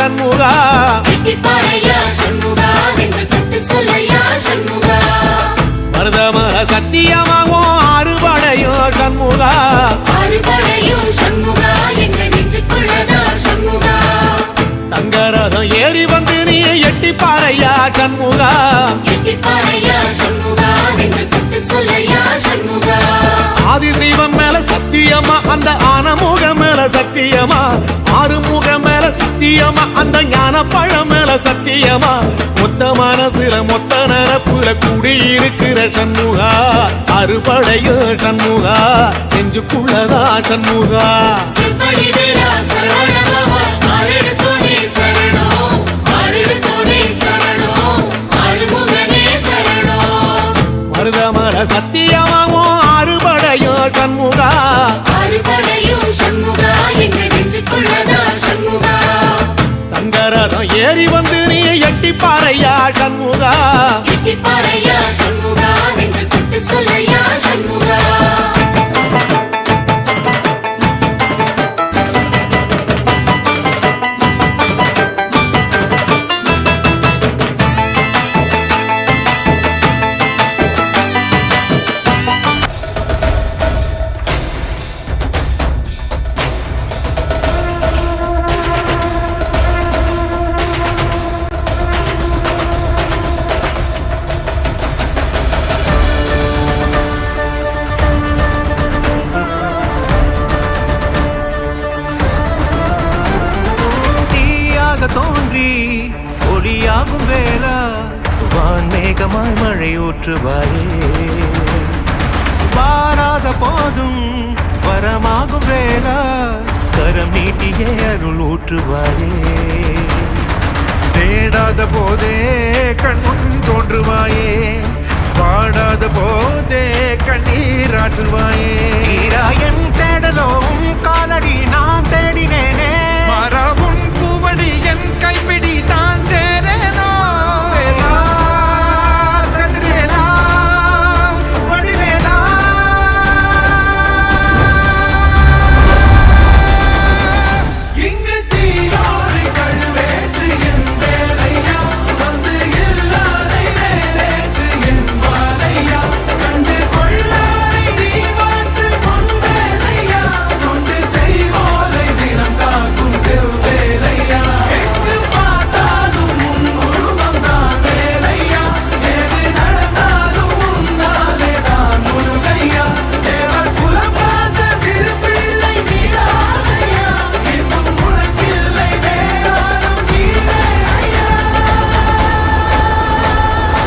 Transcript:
சண்முகா மருதமர சத்தியமாகும் ஆறுபடையோ சண்முகா தங்கரதம் ஏறி வந்து நீ எட்டி பாறையா சண்முகா ஆதிசைவம் மேல சத்தியமா அந்த ஆனமுகம் மேல சத்தியமா ஆறுமுகம் மேல சத்தியமா அந்த ஞான பழம் மேல சத்தியமா மொத்த மனசுல மொத்த நரப்புல கூடியிருக்கிற சண்முகா அறுபடையோ சண்முகா நெஞ்சுக்குள்ளதா சண்முகா மருதமர சத்தியமாவும் ஆறுபடையோ சண்முகா தங்கரதம் ஏறி வந்து நீ எட்டி பாறையா சண்முகா தோன்றி ஒளியாகும் வேளா வான்மேகமாய் மழை ஊற்றுவாயே வாராத போதும் வரமாகும் வேளா கரம் நீட்டியே அருள் ஊற்றுவாயே தேடாத போதே கண்முன் தோன்றுவாயே வாடாத போதே கண்ணீராற்றுவாயே